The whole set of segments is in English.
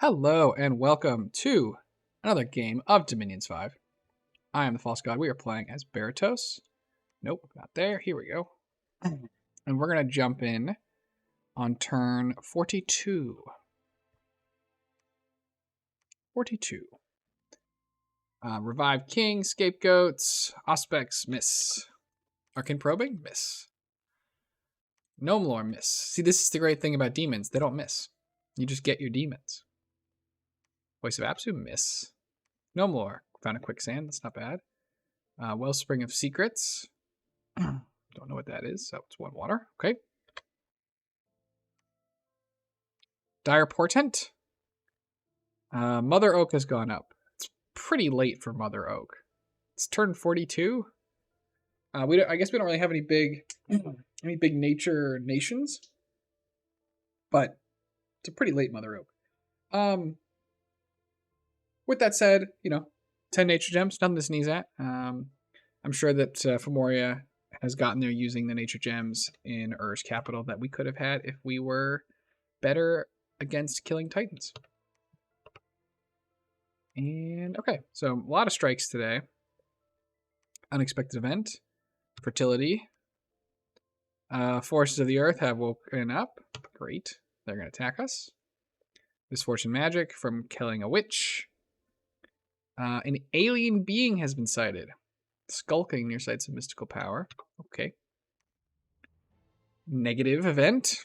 Hello and welcome to another game of Dominions 5. I am the False God. We are playing as Berytos. Nope, not there. Here we go. And we're going to jump in on turn 42. 42. Revive King, Scapegoats, Auspex, miss. Arcane Probing, miss. Gnome Lore, miss. See, this is the great thing about demons. They don't miss. You just get your demons. Voice of Apsu, miss. Gnome Lore, found a quicksand. That's not bad. Wellspring of Secrets. Don't know what that is, so it's one water. Okay. Dire Portent. Mother Oak has gone up. It's pretty late for Mother Oak. It's turn 42. I guess we don't really have any big nature nations, but it's a pretty late Mother Oak. With that said, 10 nature gems, nothing to sneeze at. I'm sure that Femoria has gotten there using the nature gems in Ur's capital that we could have had if we were better against killing titans. And okay, so a lot of strikes today. Unexpected event, fertility. Forces of the earth have woken up. Great, they're going to attack us. Misfortune magic from killing a witch. An alien being has been sighted. Skulking near sites of mystical power. Okay. Negative event.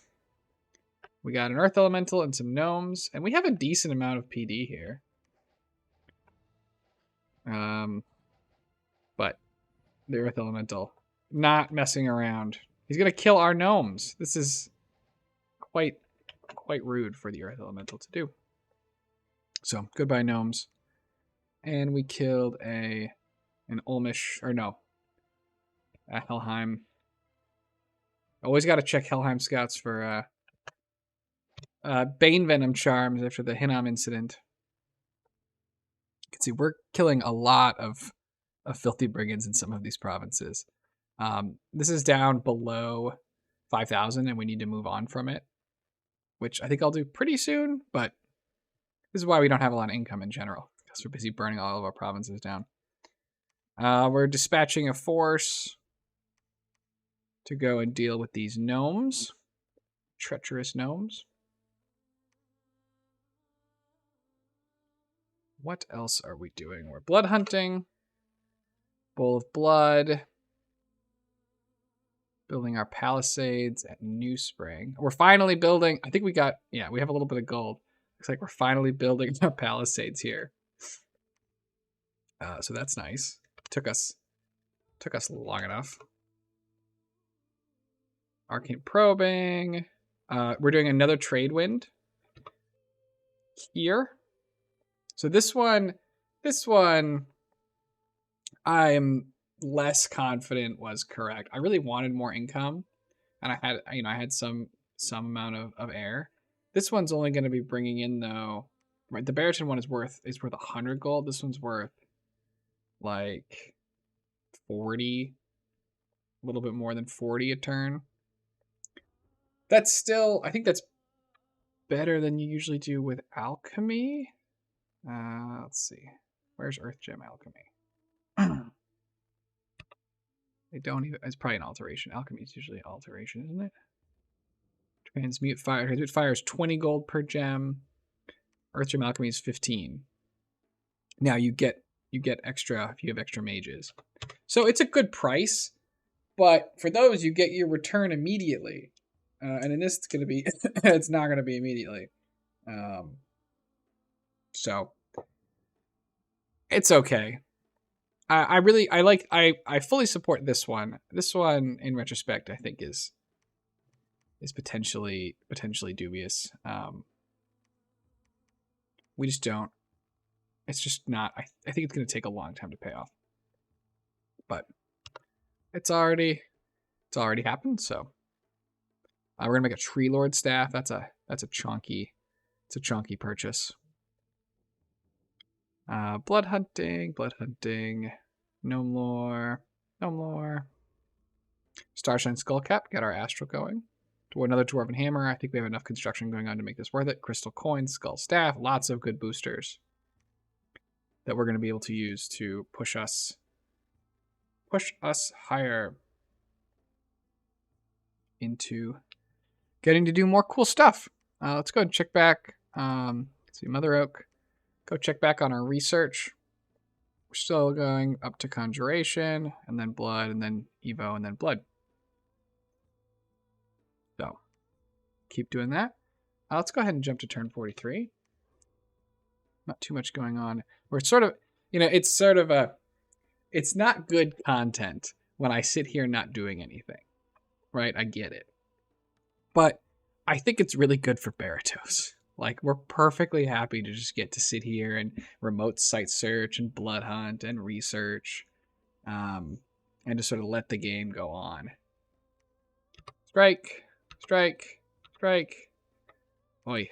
We got an earth elemental and some gnomes, and we have a decent amount of PD here. But the earth elemental not messing around. He's gonna kill our gnomes. This is quite rude for the earth elemental to do. So goodbye gnomes. And we killed an Olmish, or no, a Helheim. Always got to check Helheim scouts for Bane Venom charms after the Hinnom incident. You can see we're killing a lot of filthy brigands in some of these provinces. This is down below 5,000 and we need to move on from it, which I think I'll do pretty soon, but this is why we don't have a lot of income in general, because we're busy burning all of our provinces down. We're dispatching a force to go and deal with these gnomes. Treacherous gnomes. What else are we doing? We're blood hunting. Bowl of Blood. Building our palisades at New Spring. We're finally building. I think we have a little bit of gold. Looks like we're finally building our palisades here. So that's nice. Took us long enough. Arcane Probing. We're doing another trade wind here. So this one I'm less confident was correct. I really wanted more income, and I had some amount of air. This one's only going to be bringing in, though, right? The Beryton one is worth 100 gold. This one's worth like 40, a little bit more than 40 a turn. That's still, I think that's better than you usually do with alchemy. Let's see. Where's Earth Gem Alchemy? They don't even, it's probably an alteration. Alchemy is usually alteration, isn't it? Transmute fire. Transmute fire is 20 gold per gem. Earth Gem Alchemy is 15. Now you get extra if you have extra mages. So it's a good price, but for those you get your return immediately. And in this it's gonna be it's not gonna be immediately. So it's okay. I fully support this one. This one, in retrospect, I think is potentially dubious. We just don't. It's just not. I think it's going to take a long time to pay off. But it's already happened. So we're gonna make a Tree Lord staff. That's a chunky purchase. Blood hunting, gnome lore, Starshine Skullcap, get our astral going. Another Dwarven Hammer. I think we have enough construction going on to make this worth it. Crystal Coin, Skull Staff. Lots of good boosters that we're going to be able to use to push us higher into getting to do more cool stuff. Let's go and check back. Let's see, Mother Oak. Go check back on our research. We're still going up to Conjuration, and then Blood, and then Evo, and then Blood. So, keep doing that. Let's go ahead and jump to turn 43. Not too much going on. We're sort of, it's sort of it's not good content when I sit here not doing anything, right? I get it. But I think it's really good for Berytos. Like, we're perfectly happy to just get to sit here and remote site search and blood hunt and research, and just sort of let the game go on. Strike, strike, strike. Oi.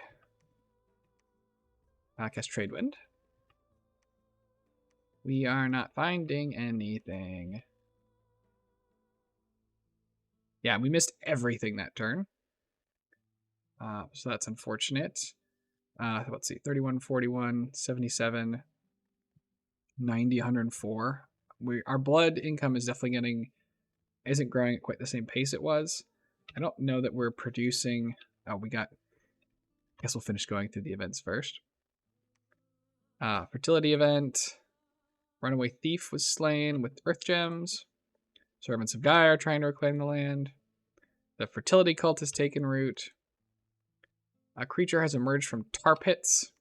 Cast Trade Wind. We are not finding anything. Yeah, we missed everything that turn. So that's unfortunate. Let's see, 31, 41, 77, 90, 104. Our blood income is definitely isn't growing at quite the same pace it was. I don't know that we're producing. Oh, I guess we'll finish going through the events first. Fertility event. Runaway Thief was slain with Earth Gems. Servants of Gaia are trying to reclaim the land. The Fertility Cult has taken root. A creature has emerged from tar pits.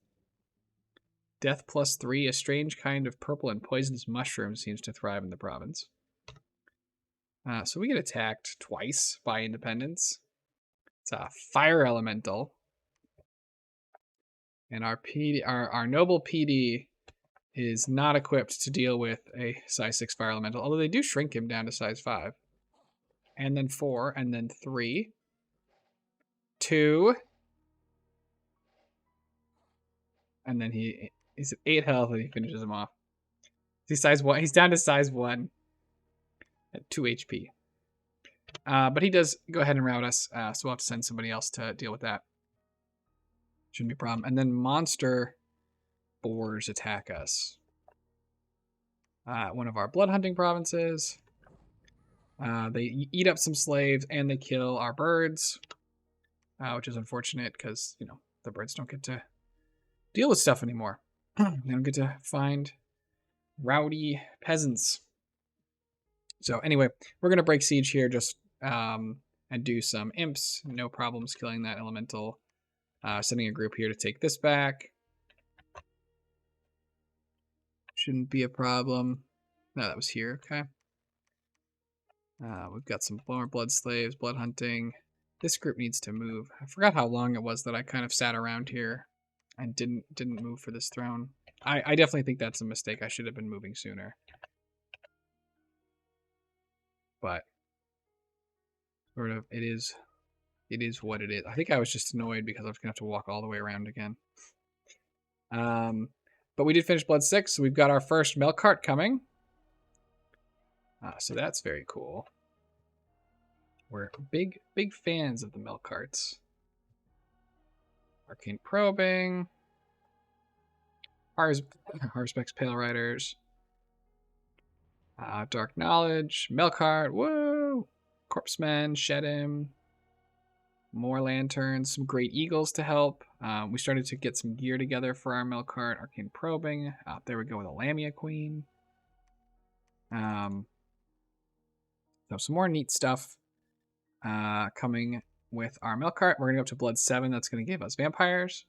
Death +3, a strange kind of purple and poisonous mushroom seems to thrive in the province. So we get attacked twice by Independence. It's a fire elemental. And our noble PD is not equipped to deal with a size 6 fire elemental, although they do shrink him down to size 5. And then 4, and then 3. 2. And then he's at 8 health and he finishes him off. He's size 1. He's down to size 1 at 2 HP. But he does go ahead and rout us, so we'll have to send somebody else to deal with that. Shouldn't be a problem. And then monster boars attack us. One of our blood hunting provinces. They eat up some slaves and they kill our birds, which is unfortunate because, the birds don't get to deal with stuff anymore. They don't get to find rowdy peasants. So anyway, we're going to break siege here just and do some imps. No problems killing that elemental. Sending a group here to take this back. Shouldn't be a problem. No, that was here. Okay. We've got some more blood slaves, blood hunting. This group needs to move. I forgot how long it was that I kind of sat around here and didn't move for this throne. I definitely think that's a mistake. I should have been moving sooner. But sort of it is what it is. I think I was just annoyed because I was gonna have to walk all the way around again. But we did finish Blood 6, so we've got our first milk cart coming. So that's very cool. We're big fans of the milk carts. Arcane Probing. Harvespex Pale Riders. Dark Knowledge. Milk Cart. Woo! Corpsemen. Shed him. More lanterns. Some great eagles to help. We started to get some gear together for our milk cart. Arcane Probing. There we go with a Lamia Queen. So some more neat stuff coming with our milk cart. We're going to go up to Blood 7. That's going to give us vampires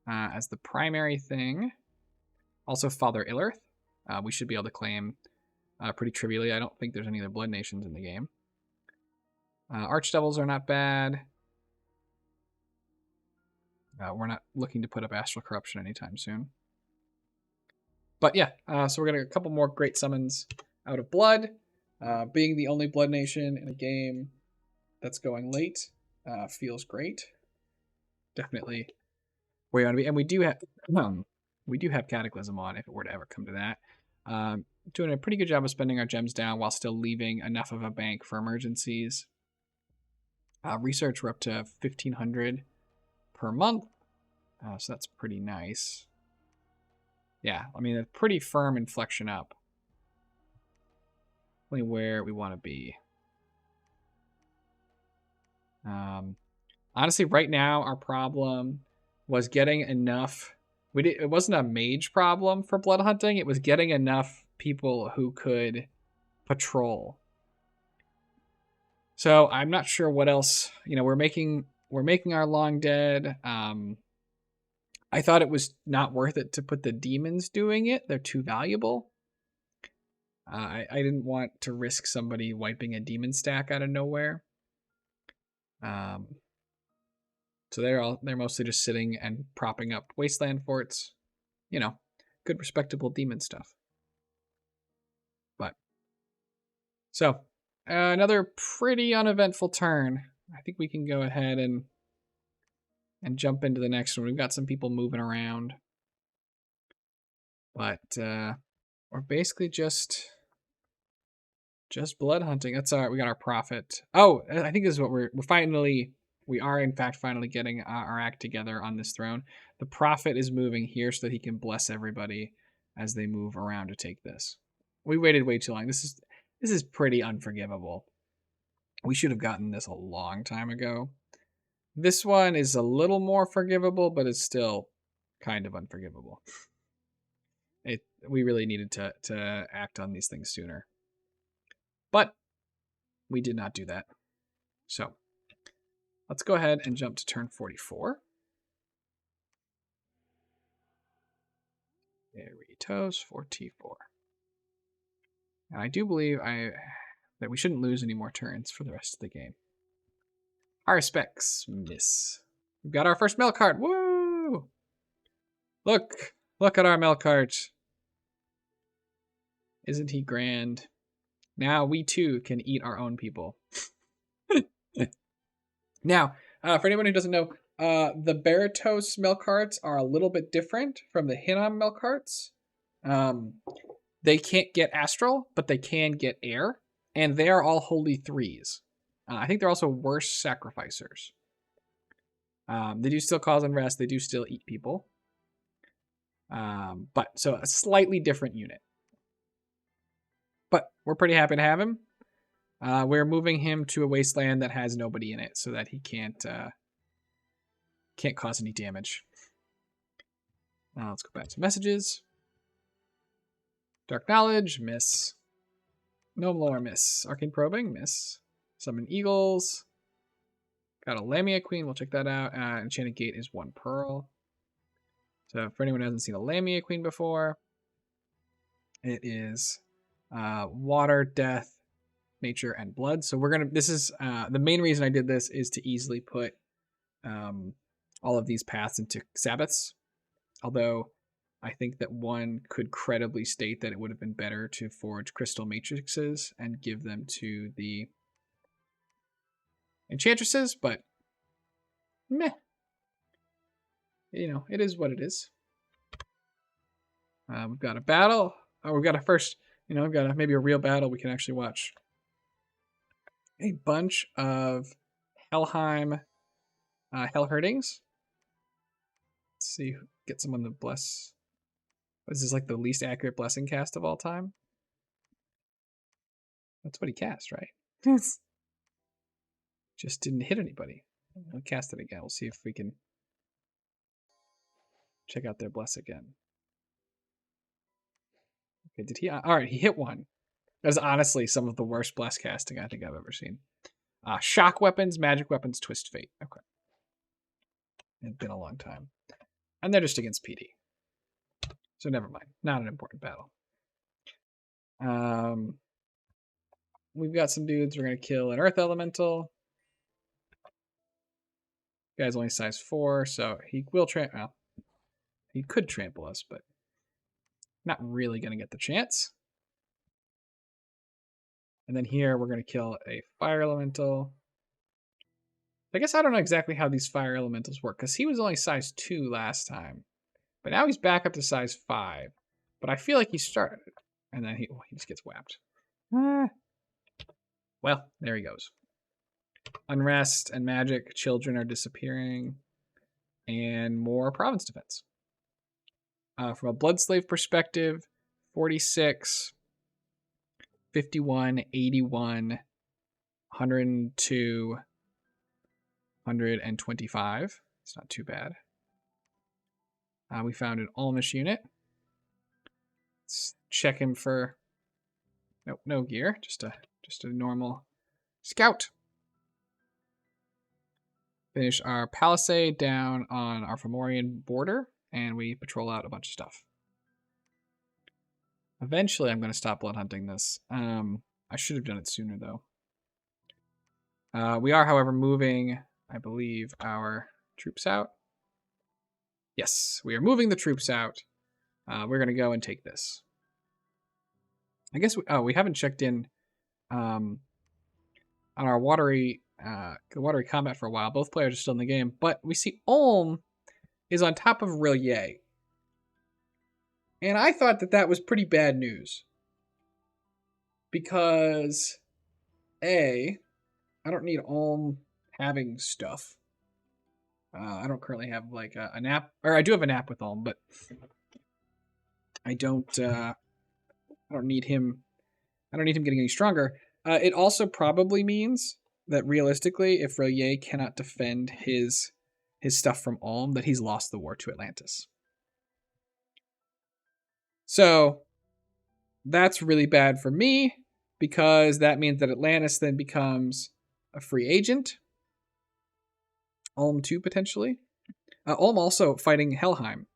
as the primary thing. Also Father Illerth. We should be able to claim pretty trivially. I don't think there's any other blood nations in the game. Archdevils are not bad. We're not looking to put up Astral Corruption anytime soon. But yeah, so we're getting a couple more great summons out of Blood. Being the only blood nation in a game that's going late feels great. Definitely where you want to be. And we do have Cataclysm on if it were to ever come to that. Doing a pretty good job of spending our gems down while still leaving enough of a bank for emergencies. Research, we're up to 1,500 per month. So that's pretty nice. Yeah, I mean, a pretty firm inflection up. Really where we want to be. Honestly, right now, our problem was getting enough. It wasn't a mage problem for blood hunting. It was getting enough people who could patrol. So I'm not sure what else. We're making our long dead. I thought it was not worth it to put the demons doing it. They're too valuable. I didn't want to risk somebody wiping a demon stack out of nowhere. So they're mostly just sitting and propping up wasteland forts. Good respectable demon stuff. But so another pretty uneventful turn. I think we can go ahead and jump into the next one. We've got some people moving around. But we're basically just blood hunting. That's we got our profit. Oh, I think this is what we are in fact finally getting our act together on this throne. The prophet is moving here so that he can bless everybody as they move around to take this. We waited way too long. This is pretty unforgivable. We should have gotten this a long time ago. This one is a little more forgivable, but it's still kind of unforgivable. We really needed to act on these things sooner. But we did not do that. So let's go ahead and jump to turn 44. Berytos 44. And I do believe that we shouldn't lose any more turns for the rest of the game. Our specs, miss. We've got our first milk cart. Woo! Look at our milk cart. Isn't he grand? Now we too can eat our own people. Now, for anyone who doesn't know, the Berytos milk carts are a little bit different from the Hinnom milk carts. They can't get astral, but they can get air, and they are all holy threes. I think they're also worse sacrificers. They do still cause unrest. They do still eat people. But so a slightly different unit. But we're pretty happy to have him. We're moving him to a wasteland that has nobody in it so that he can't cause any damage. Now let's go back to messages. Dark Knowledge, miss. Gnome Lore, miss. Arcane Probing, miss. Summon Eagles. Got a Lamia Queen, we'll check that out. Enchanted Gate is 1 pearl. So for anyone who hasn't seen a Lamia Queen before, it is water, death, nature, and blood. So this is the main reason I did this is to easily put all of these paths into Sabbaths. Although I think that one could credibly state that it would have been better to forge crystal matrices and give them to the enchantresses, but meh. It is what it is. We've got a battle. We've got a first, we've got maybe a real battle we can actually watch. A bunch of Helheim Hellherdings. Let's see, get someone to bless. What is this, like the least accurate blessing cast of all time? That's what he cast, right? Yes. Just didn't hit anybody. I'll cast it again. We'll see if we can check out their bless again. Okay, did he? All right, he hit one. That was honestly some of the worst bless casting I think I've ever seen. Shock weapons, magic weapons, twist fate. Okay. It's been a long time. And they're just against PD. So never mind. Not an important battle. We've got some dudes. We're going to kill an earth elemental. Guy's only size 4, so he will well, he could trample us, but not really going to get the chance. And then here we're going to kill a fire elemental. I guess I don't know exactly how these fire elementals work, because he was only size 2 last time. But now he's back up to size 5. But I feel like he started. And then he just gets whapped. Well, there he goes. Unrest and magic. Children are disappearing. And more province defense. From a blood slave perspective, 46, 51, 81, 102, 125. It's not too bad. We found an Almish unit. Let's check him for... Nope, no gear. Just a normal scout. Finish our palisade down on our Fomorian border, and we patrol out a bunch of stuff. Eventually, I'm going to stop blood hunting this. I should have done it sooner, though. We are, however, moving, I believe, our troops out. Yes, we are moving the troops out. We're going to go and take this. I guess we haven't checked in on our watery combat for a while. Both players are still in the game, but we see Ulm is on top of Rillier. And I thought that was pretty bad news. Because, A, I don't need Ulm having stuff. I don't currently have like a nap, or I do have a nap with Ulm, but I don't need him. I don't need him getting any stronger. It also probably means that realistically, if Rillier cannot defend his stuff from Ulm, that he's lost the war to Atlantis. So that's really bad for me, because that means that Atlantis then becomes a free agent. Ulm too, potentially. Ulm also fighting Helheim.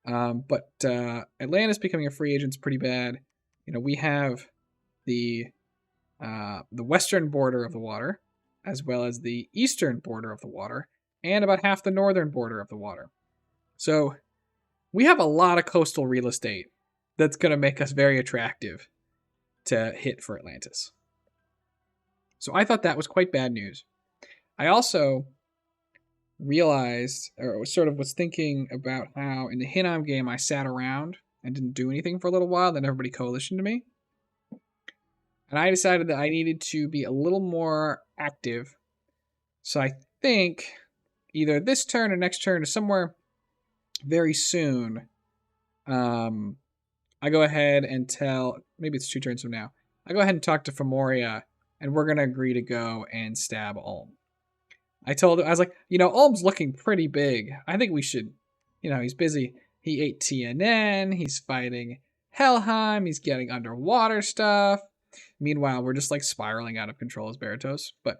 But Atlantis becoming a free agent is pretty bad. You know, we have the western border of the water, as well as the eastern border of the water, and about half the northern border of the water. So we have a lot of coastal real estate that's going to make us very attractive to hit for Atlantis. So I thought that was quite bad news. I also realized, or was thinking about how in the Hinnom game I sat around and didn't do anything for a little while, then everybody coalitioned to me. And I decided that I needed to be a little more active. So I think either this turn or next turn or somewhere very soon, I go ahead and maybe it's 2 turns from now, I go ahead and talk to Fomoria, and we're going to agree to go and stab Ulm. I was like, Ulm's looking pretty big. I think we should, he's busy. He ate TNN, he's fighting Helheim, he's getting underwater stuff. Meanwhile, we're just like spiraling out of control as Berytos. But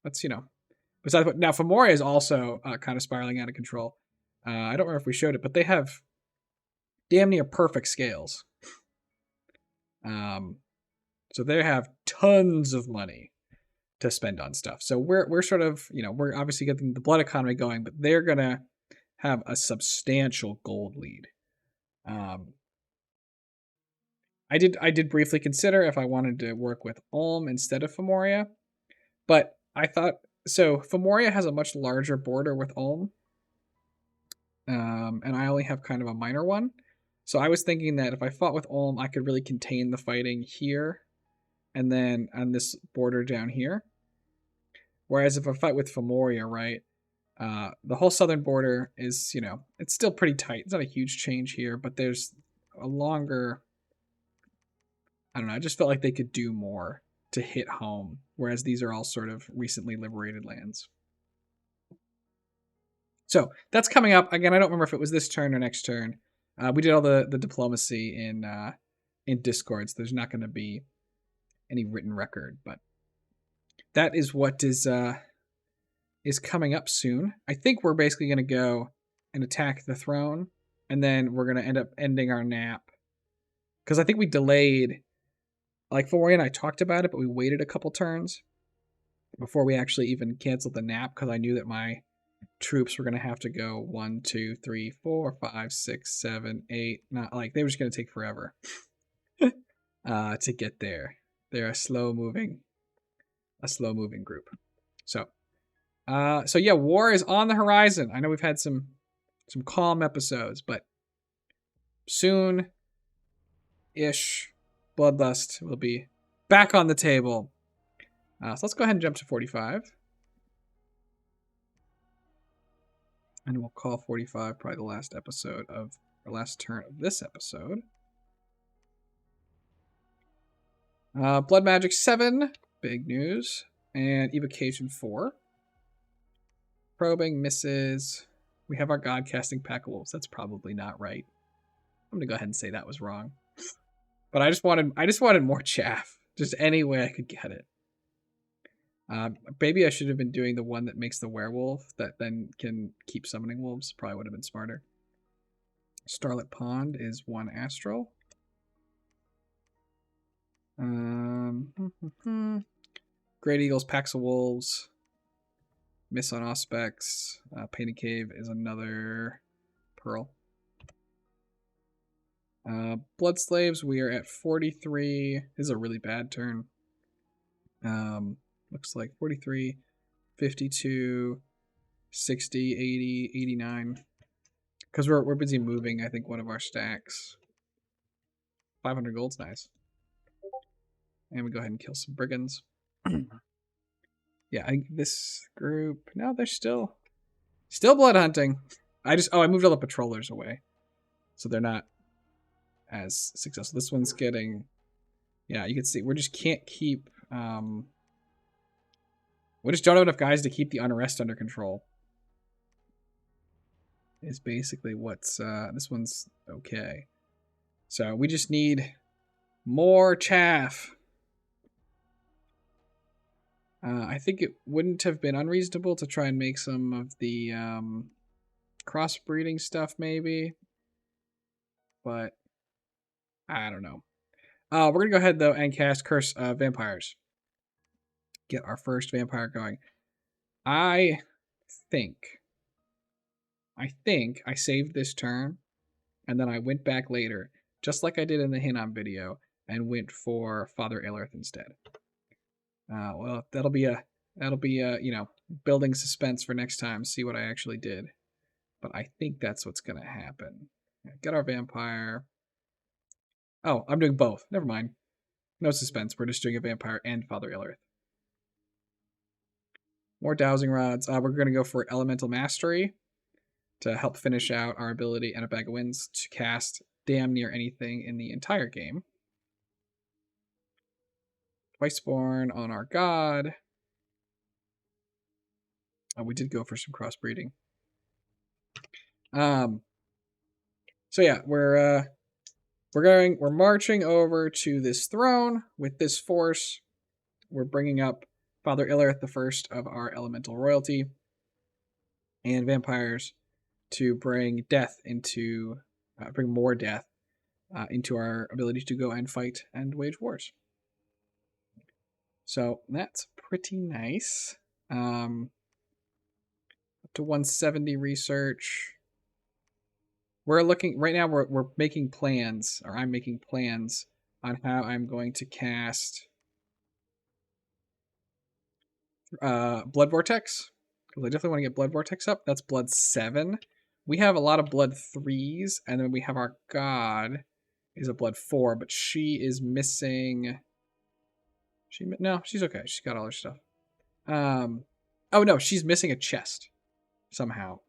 that's, besides, now Fomoria is also kind of spiraling out of control. I don't remember if we showed it, but they have damn near perfect scales. So they have tons of money to spend on stuff. So we're sort of, we're obviously getting the blood economy going, but they're going to have a substantial gold lead. I did briefly consider if I wanted to work with Ulm instead of Fomoria, but I thought, so Fomoria has a much larger border with Ulm, and I only have kind of a minor one. So I was thinking that if I fought with Ulm, I could really contain the fighting here, and then on this border down here. Whereas if I fight with Fomoria, right, the whole southern border is, it's still pretty tight. It's not a huge change here, but there's a longer, I don't know, I just felt like they could do more to hit home, whereas these are all sort of recently liberated lands. So that's coming up. Again, I don't remember if it was this turn or next turn. We did all the diplomacy in Discord, so there's not going to be any written record, but that is what is coming up soon. I think we're basically going to go and attack the throne, and then we're going to end up ending our nap. Because I think we delayed, like Fomoria and I talked about it, but we waited a couple turns before we actually even canceled the nap, because I knew that my troops were going to have to go 1, 2, 3, 4, 5, 6, 7, 8. Not like they were just going to take forever to get there. They're a slow moving group. So yeah, war is on the horizon. I know we've had some calm episodes, but soon-ish, Bloodlust will be back on the table So let's go ahead and jump to 45. And we'll call 45 probably the last episode of, or last turn of this episode. Blood Magic 7, big news. And Evocation 4. Probing misses. We have our God casting Pack of Wolves. That's probably not right. I'm gonna go ahead and say that was wrong. But I just wanted more chaff. Just any way I could get it. Maybe I should have been doing the one that makes the werewolf that then can keep summoning wolves. Probably would have been smarter. Starlit Pond is 1 astral. Great Eagles, Packs of Wolves. Miss on Auspex. Painted Cave is another pearl. Blood Slaves, we are at 43. This is a really bad turn. Looks like 43, 52, 60, 80, 89. Because we're busy moving, I think, one of our stacks. 500 gold's nice. And we go ahead and kill some brigands. Yeah, I think this group... No, they're still blood hunting. I moved all the patrollers away. So they're not as successful. This one's getting... Yeah, you can see, we just can't keep... we just don't have enough guys to keep the unrest under control. Is basically what's... this one's okay. So we just need more chaff. I think it wouldn't have been unreasonable to try and make some of the crossbreeding stuff, maybe. But I don't know. We're going to go ahead, though, and cast Curse of Vampires. Get our first vampire going. I think I saved this turn, and then I went back later, just like I did in the Hinnom video, and went for Father Aelirth instead. Well, that'll be you know, building suspense for next time. See what I actually did. But I think that's what's gonna happen. Get our vampire. Oh, I'm doing both. Never mind. No suspense. We're just doing a vampire and Father Aelirth. More dowsing rods. We're gonna go for Elemental Mastery to help finish out our ability and a bag of winds to cast damn near anything in the entire game. Twiceborn on our god. Oh, we did go for some crossbreeding. So yeah, we're marching over to this throne with this force. We're bringing up Father Aelirth, the first of our elemental royalty, and vampires to bring death into, bring more death into our ability to go and fight and wage wars. So that's pretty nice. Up to 170 research. We're looking right now. We're making plans, or I'm making plans on how I'm going to cast Blood Vortex, because I definitely want to get Blood Vortex up. That's Blood 7. We have a lot of Blood 3s, and then we have our God is a Blood 4, but she is missing. No, she's okay. She's got all her stuff. Oh no, she's missing a chest somehow.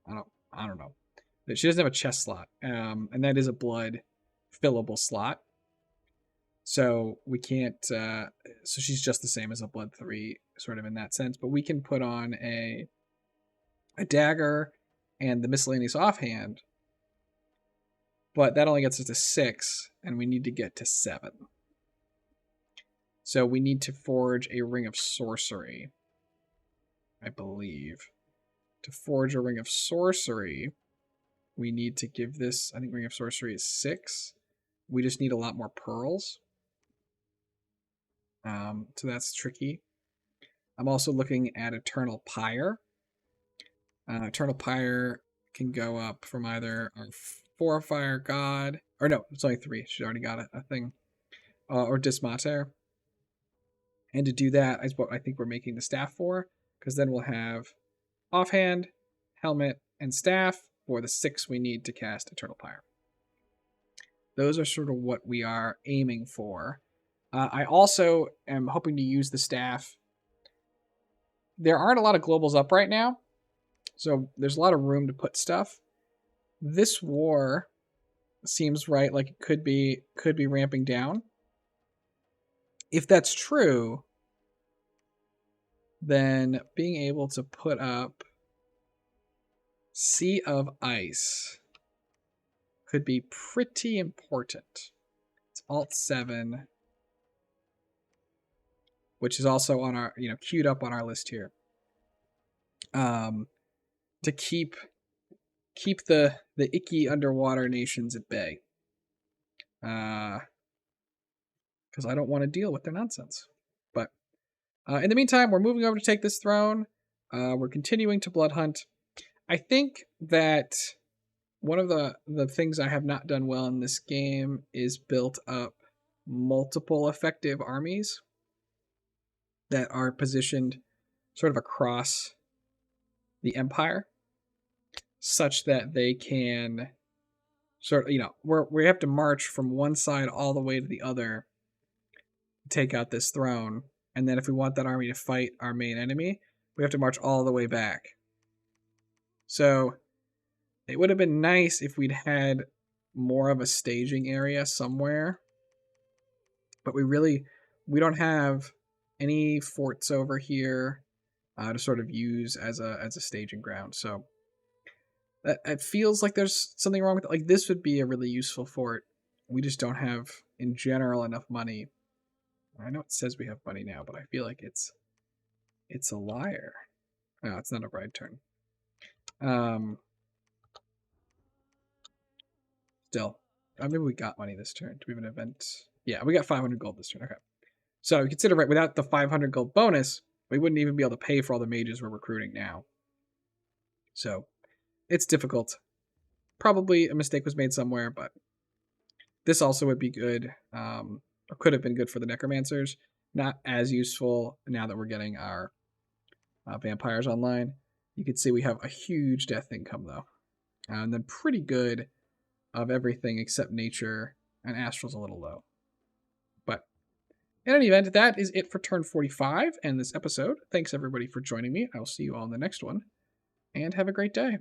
I don't know. She doesn't have a chest slot, and that is a blood fillable slot. So we can't. So she's just the same as a blood 3, sort of in that sense. But we can put on a dagger and the miscellaneous offhand. But that only gets us to 6, and we need to get to 7. So we need to forge a ring of sorcery, I believe. To forge a ring of sorcery, we need to give this, I think ring of sorcery is 6. We just need a lot more pearls. So that's tricky. I'm also looking at Eternal Pyre. Eternal Pyre can go up from either our 4-fire god, or no, it's only 3. She's already got a thing. Or Dismater. And to do that is what I think we're making the staff for, because then we'll have offhand, helmet, and staff for the 6 we need to cast Eternal Pyre. Those are sort of what we are aiming for. I also am hoping to use the staff. There aren't a lot of globals up right now, so there's a lot of room to put stuff. This war seems right, like it could be ramping down. If that's true, then being able to put up Sea of Ice could be pretty important. It's Alt 7, which is also on our, queued up on our list here. To keep the icky underwater nations at bay. Because I don't want to deal with their nonsense. But in the meantime, we're moving over to take this throne. We're continuing to blood hunt. I think that one of the things I have not done well in this game is built up multiple effective armies that are positioned sort of across the empire, such that they can sort of, we have to march from one side all the way to the other to take out this throne. And then if we want that army to fight our main enemy, we have to march all the way back. So it would have been nice if we'd had more of a staging area somewhere. But we don't have any forts over here to sort of use as a staging ground. So it feels like there's something wrong with it. Like, this would be a really useful fort. We just don't have, in general, enough money. I know it says we have money now, but I feel like it's a liar. No, it's not a ride turn. Still, maybe we got money this turn. Do we have an event? Yeah, we got 500 gold this turn. Okay. So consider, right, without the 500 gold bonus, we wouldn't even be able to pay for all the mages we're recruiting now. So it's difficult. Probably a mistake was made somewhere, but this also would be good, or could have been good for the necromancers. Not as useful now that we're getting our vampires online. You can see we have a huge death income, though. And then pretty good of everything except nature, and astral's a little low. But in any event, that is it for turn 45 and this episode. Thanks, everybody, for joining me. I will see you all in the next one, and have a great day.